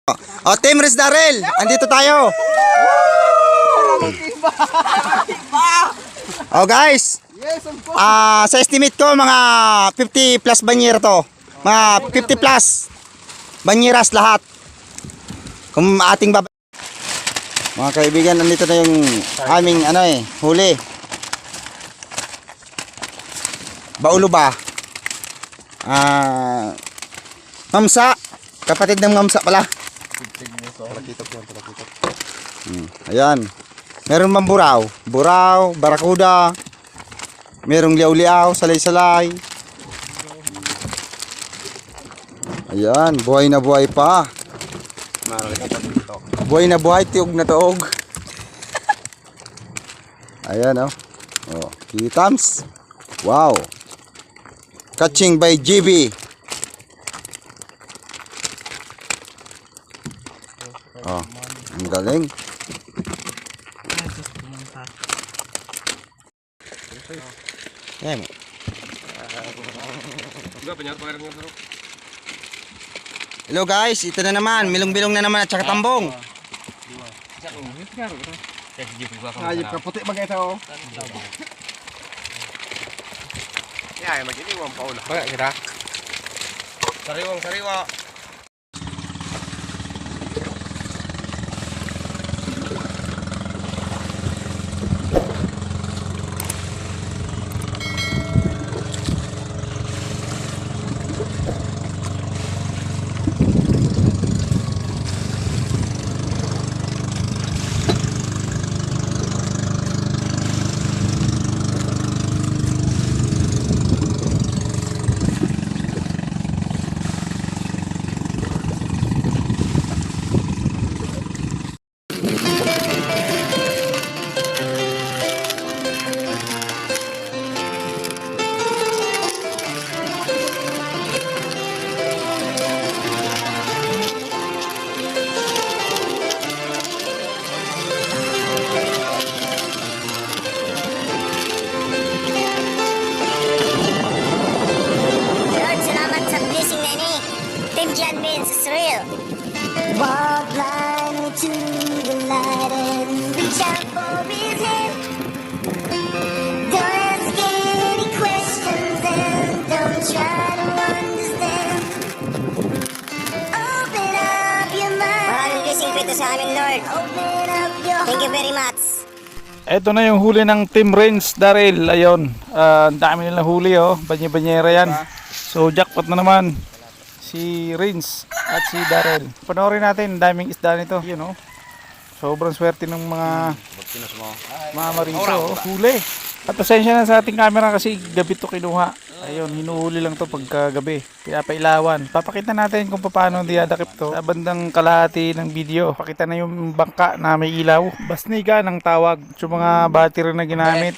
O, Team Riz Darrell, andito tayo. O guys, sa estimate ko mga 50 plus banyera to. Mga 50 plus banyeras lahat. Kung ating mga kaibigan, andito na yung aming huli. Baulo ba? Mamsa, kapatid ng mamsa pala. Ayan. Meron mang buraw, barakuda. Merong liaw-liaw, salay-salay. Ayan, buhay na buhay pa. Buhay na buhay, tiog na tuog. Ayan oh, kitams. Wow. Catching by GB. Oh, ang galing. Ayan. Hello guys, ito na naman, milong-bilong na naman at saka tambong. Ayip ka puti bagay ito. Ya, maginiwang paula. Bagay kita. Sariwang. Walk blindly to the light and reach out for his hand. Don't ask any questions and don't try to understand. Open up your mind. Maraming blessing po ito sa amin, Lord. Open up your Thank you very much. Ito na yung huli ng Team Riz Darrell. Ayun, ang dami nilang huli banye-banyera yan. So jackpot na naman si Riz at si Darrell. Panoorin natin, daming isda nito. Yun sobrang swerte ng mga marito, huli. At pasensya na sa ating camera kasi gabi to kinuha. Ayun, hinuhuli lang to pagka gabi. Pinapailawan. Papakita natin kung paano diadakip to. Sa bandang kalahati ng video, pakita na yung bangka na may ilaw. Basniga ng tawag. Yung mga battery na ginamit.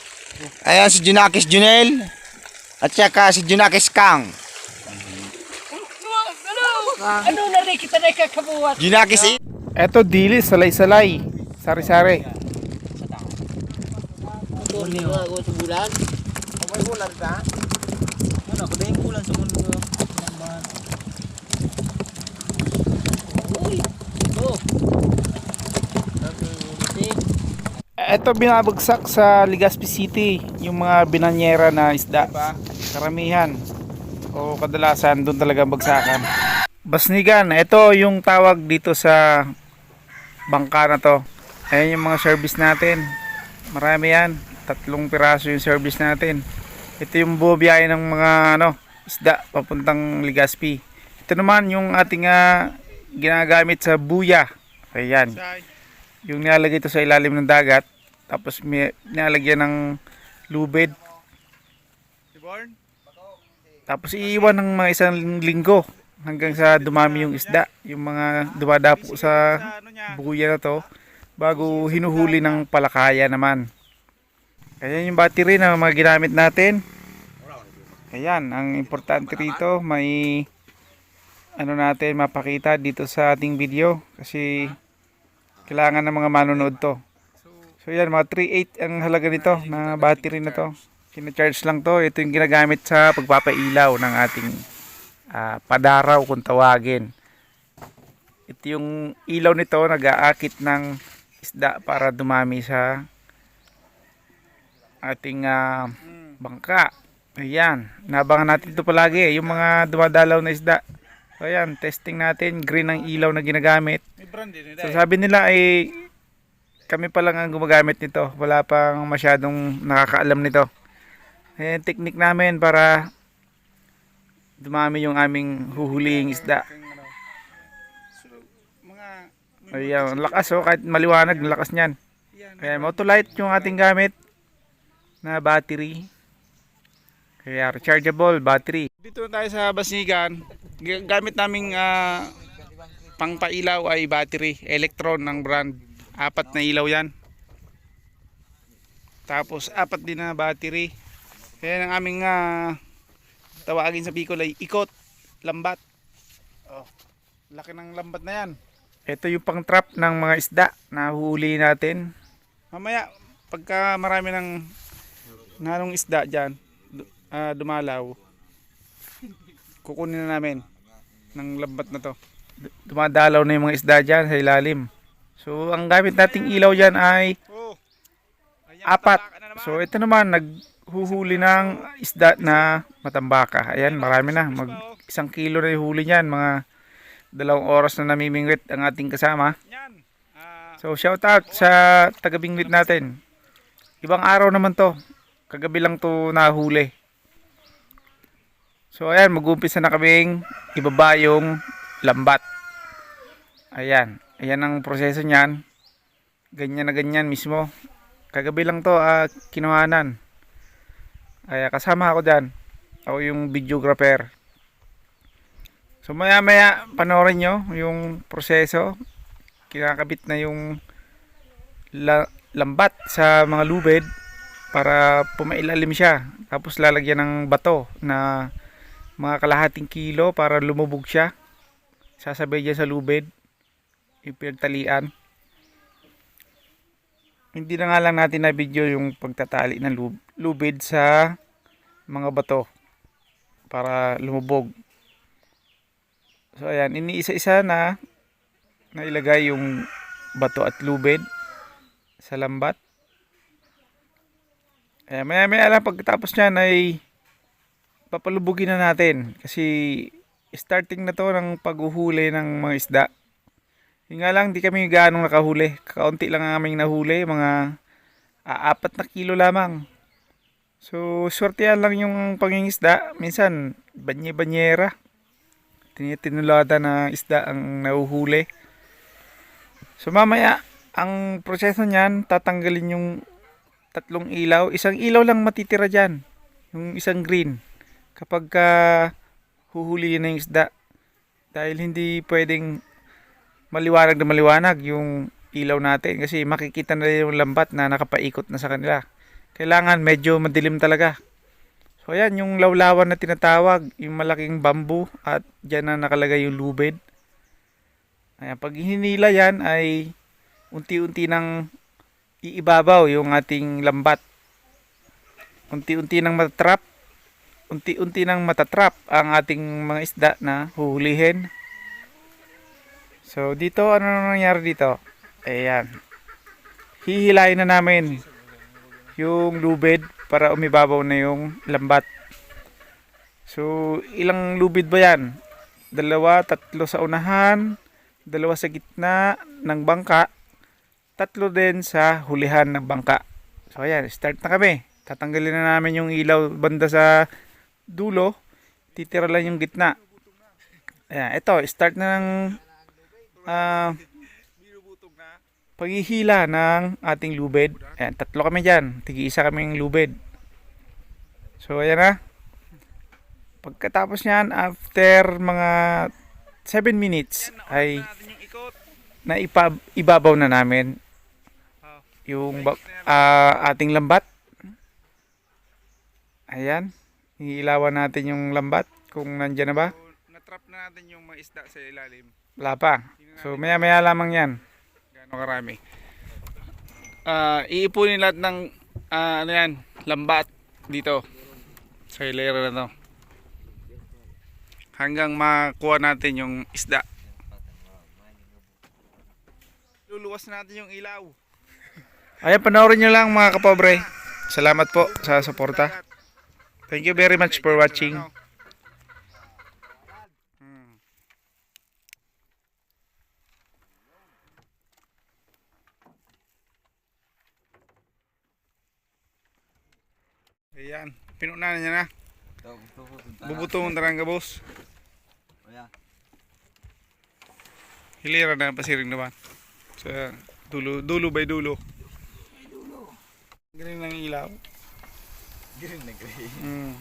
Ayan si Junakis Junel. At saka si Junakis Kang. Ano na rin kita na kakabuhat? Junakis Eto dili, salay-salay. Sari-sari. Sa bulan? May bulan ka? Ano, kadaing bulan sa mundo. Uy! Ito! Ito binabagsak sa Legazpi City. Yung mga binanyera na isda. Karamihan. O kadalasan doon talaga bagsakan. Basnigan, ito yung tawag dito sa bangka na to. Ayan yung mga service natin. Marami yan. 3 piraso yung service natin. Ito yung bubiyahe ng mga isda papuntang Legazpi. Ito naman yung ating ginagamit sa buya. Ayan. Yung nilalagay ito sa ilalim ng dagat. Tapos nilalagyan ng lubid. Tapos iiwan ng mga isang linggo hanggang sa dumami yung isda, yung mga dumadapo sa buya na to bago hinuhuli ng palakaya naman. Ayan yung battery na mga ginamit natin. Ayan, ang importante rito may natin mapakita dito sa ating video kasi kailangan ng mga manonood to. So yan, mga 3.8 ang halaga nito na battery na to. Kina-charge lang to. Ito yung ginagamit sa pagpapailaw ng ating padaraw kung tawagin. Ito yung ilaw nito, nag-aakit ng isda para dumami sa ating bangka. Ayan, nabangan natin ito palagi, yung mga dumadalaw na isda. So ayan, testing natin, green ang ilaw na ginagamit. So sabi nila ay kami pa lang ang gumagamit nito, wala pang masyadong nakakaalam nito. Ayan, technique namin para dumami yung aming huhuling isda. Ayan, lakas kahit maliwanag, lakas niyan. Ayan, Motolite yung ating gamit na battery. Kaya rechargeable battery. Dito na tayo sa Basnigan. Gamit naming pangpailaw ay battery, Electron ng brand. 4 na ilaw yan. Tapos 4 din na battery. Kaya ang aming tawagin sa Bicol ay ikot, lambat. Oh, laki ng lambat na yan. Ito yung pang trap ng mga isda na huli natin. Mamaya pagka marami ng nanong isda dyan dumalaw, kukunin na namin ng lambat na to. Dumadalaw na yung mga isda dyan sa ilalim. So ang gamit nating ilaw dyan ay 4. So ito naman naghuhuli ng isda na matambaka. Ayan, marami na, mag 1 kilo na yung huli nyan. Mga 2 oras na namimingwit ang ating kasama. So shout out sa taga-bingwit natin. Ibang araw naman to, kagabi lang to nahuli. So ayan, mag-umpisa na kaming ibaba yung lambat. Ayan, ayan ang proseso niyan. Ganyan na ganyan mismo. Kagabi lang to kinuhanan. Ay kasama ako diyan. Ako yung videographer. So maya maya panoorin nyo yung proseso. Kinakabit na yung lambat sa mga lubid para pumailalim siya. Tapos lalagyan ng bato na mga kalahating kilo para lumubog siya. Sasabay dyan sa lubid. Yung pinagtalian. Hindi na nga lang natin na video yung pagtatali ng lubid sa mga bato para lumubog. So ayan, iniisa-isa na nailagay yung bato at lubid sa lambat. Ayan, maya lang pagkatapos nyan ay papalubugin na natin kasi starting na to ng paghuhuli ng mga isda. Yung nga lang, di kami gaanong nakahuli. Kakaunti lang ang aming nahuli, mga 4 na kilo lamang. So, swertehan lang yung pangingisda. Minsan, banye-banyera. Tinulada na isda ang nahuhuli. So, mamaya, ang proseso niyan, tatanggalin yung 3 ilaw. 1 ilaw lang matitira dyan. Yung 1 green. Kapag huhuli na yung isda. Dahil hindi pwedeng maliwanag yung ilaw natin kasi makikita na yung lambat na nakapaikot na sa kanila. Kailangan medyo madilim talaga. So ayan yung lawlawan na tinatawag, yung malaking bamboo at dyan na nakalagay yung lubid. Ayan, pag hinila yan ay unti-unti nang iibabaw yung ating lambat. Unti-unti nang matatrap. Unti-unti nang matatrap ang ating mga isda na huhulihin. So dito, ano nangyari dito? Ayan. Hihilain na namin yung lubid para umibabaw na yung lambat. So ilang lubid ba yan? 2, 3 sa unahan, 2 sa gitna ng bangka, 3 din sa hulihan ng bangka. So ayan, start na kami. Tatanggalin na namin yung ilaw banda sa dulo. Titira lang yung gitna. Ayan, ito, start na ng paghihila ng ating lubid. Ayan, 3 kami dyan. Tig-isa kaming lubid. So, ayan na. Pagkatapos nyan, after mga 7 minutes, ay ibabaw na namin yung ating lambat. Ayan. Hihilawan natin yung lambat kung nandyan na ba. Na-trap na natin yung mga isda sa ilalim. Wala pa. So maya lamang yan. Gano'ng karami. Iipunin lahat ng lambat dito sa hilera na to. Hanggang makuha natin yung isda. Luluwas na natin yung ilaw. Ayan, panoorin nyo lang mga kapobre. Salamat po sa suporta. Thank you very much for watching. Ayan, pinunan niya na. Bubuto mo tarang ka, boss. Hilira na pasiring naman. Sa dulo by dulo. Green ng ilaw. Green na green.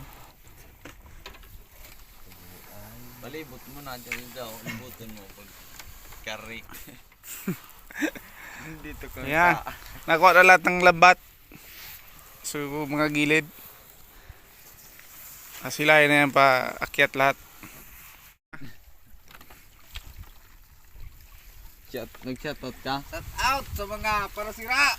Palibot mo na dyan daw. Libutin mo pag karik. Dito ko. Ayan, nakuha na lahat ng lambat. So, mga gilid. Asilayan na yan pa akyat lahat. Nag-shoutout ka? Shout out sa mga parasira.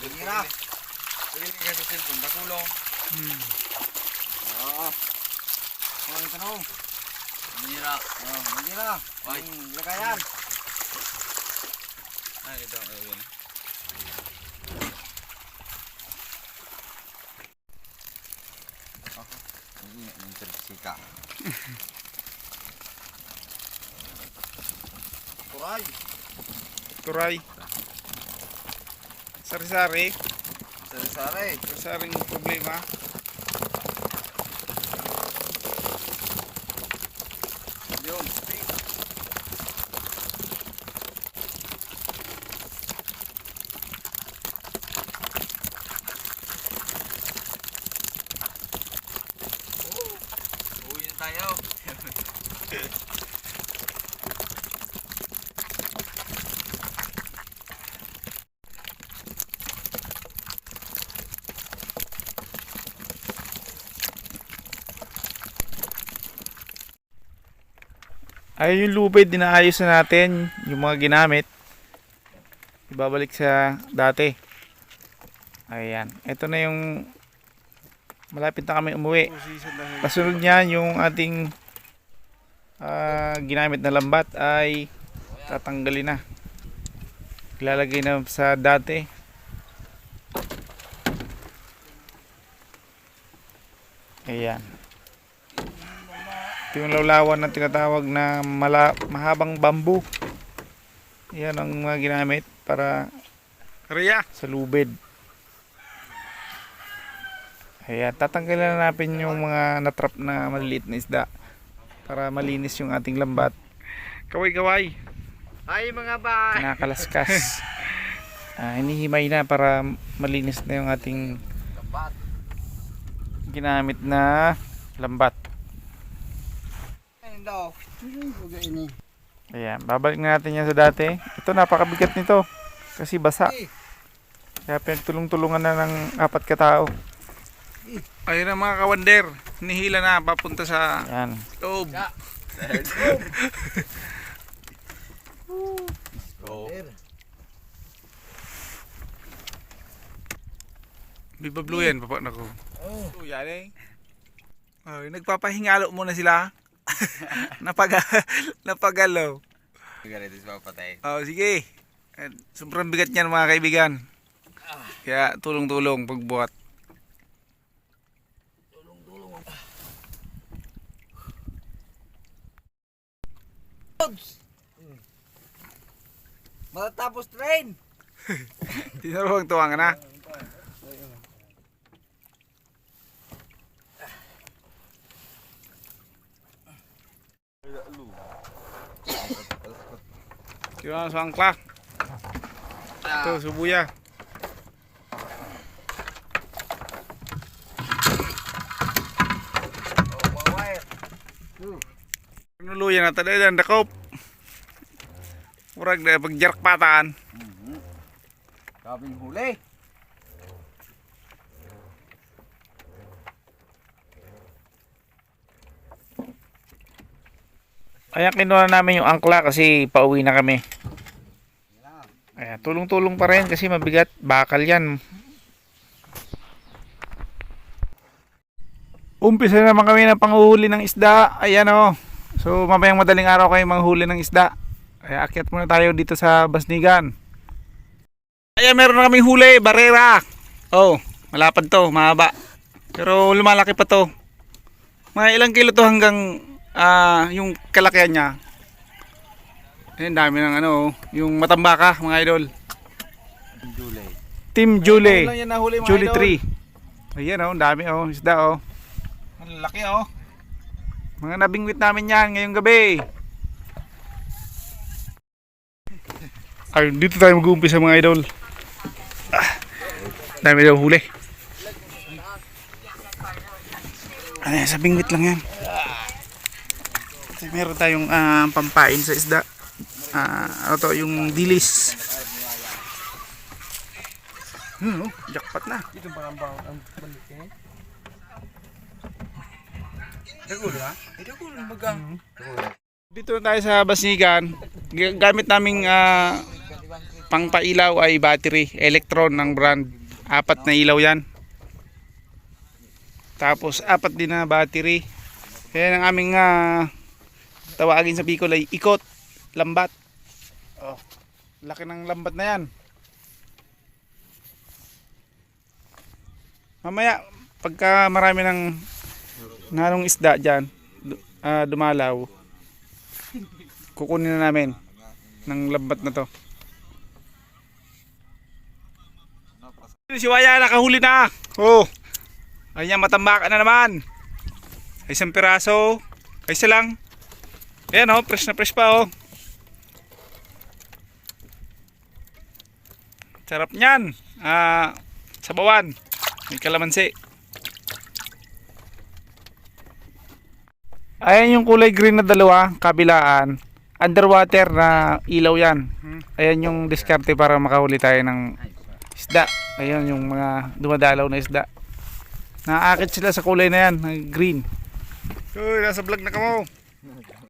Banyera. Pagili ka sa cellphone, nakulong. Oo. Ang tanong. Banyera. Banyera. Ay. Lagayan. Ay, ito. Ayun. Ini yang tersika. Turay. Turay. Sari-sari. Sari-sari. Sari-saring problema. Yun. Uwi na tayo. Ayun yung lubid, dinaayos na natin yung mga ginamit. Ibabalik sa dati. Ayan. Ito na yung malapit na kami umuwi. Kasunod niyan yung ating ginamit na lambat ay tatanggalin na. Ilalagay na sa dati. Ayan. Ito yung lawlawan na tinatawag na mahabang bamboo. Yan ang mga ginamit para sa lubid. Ayan, tatanggalan na natin yung mga natrap na maliliit na isda para malinis yung ating lambat. Kaway-kaway. Ay mga ba. Kinakalaskas. Hinihimay na para malinis na yung ating ginamit na lambat. Ayan, babalik na natin yan sa dati. Ito, napakabigat nito kasi basa. Kaya pinagtulong-tulungan na ng 4 katao. Ayun na mga kawander, nihila na papunta sa loob. Biba Blue yan, papa na ko. Oh, yan eh. Nagpapahingalo muna sila. Napagalaw. Oh, sige. Sobrang bigat niyan mga kaibigan. Kaya tulong-tulong pagbuhat. Matatapos train. Tinarong tuwang na. Kaya sa angkla. Ito, subuya. Nuluyan na tadi dan dakop. Murag na pagjarak pataan. Kaming huli. Kaya kinuha namin yung angkla kasi pauwi na kami. Kaya tulong-tulong pa rin kasi mabigat. Bakal yan. Umpisa naman kami ng panghuhuli ng isda. Ayan o. So mamayang madaling araw kayo manghuli ng isda. Kaya akyat muna tayo dito sa Basnigan. Ayan, meron na kaming huli. Barera. Oh, malapad to. Mahaba. Pero lumalaki pa to. Mga ilang kilo to hanggang yung kalakihan niya. Ayan, dami ng ano, yung matambaka, mga idol. Team Julie. Julie 3. Ayan oh, dami oh, isda oh. Malaki oh. Mga nabingwit namin yan ngayong gabi. Ay, dito tayo mag-uumpisa mga idol. Dami daw huli. Ano yan, sa bingwit lang yan. Meron tayong pampain sa isda. Ano to, yung dilis. Jackpot na. Dito na tayo sa Basnigan. Gamit naming pangpailaw ay battery, Electron ng brand. 4 na ilaw yan. Tapos 4 din na battery. Kaya ang aming tawagin sa Bicol ay ikot, lambat. Oh, laki ng lambat na yan. Mamaya pagka marami ng nanong isda dyan, dumalaw, kukunin na namin ng lambat na to. Si Waya nakahuli na. Oh, ayan, matambaka na naman. Isang piraso. Isa lang. Ayan oh, fresh na fresh pa oh. Sarap niyan. Sabawan. May kalamansi. Ayan yung kulay green na dalawa, kabilaan. Underwater na ilaw yan. Ayan yung diskarte para makahuli tayo ng isda. Ayan yung mga dumadalaw na isda. Naaakit sila sa kulay na yan, green. Uy, nasa vlog na kamo.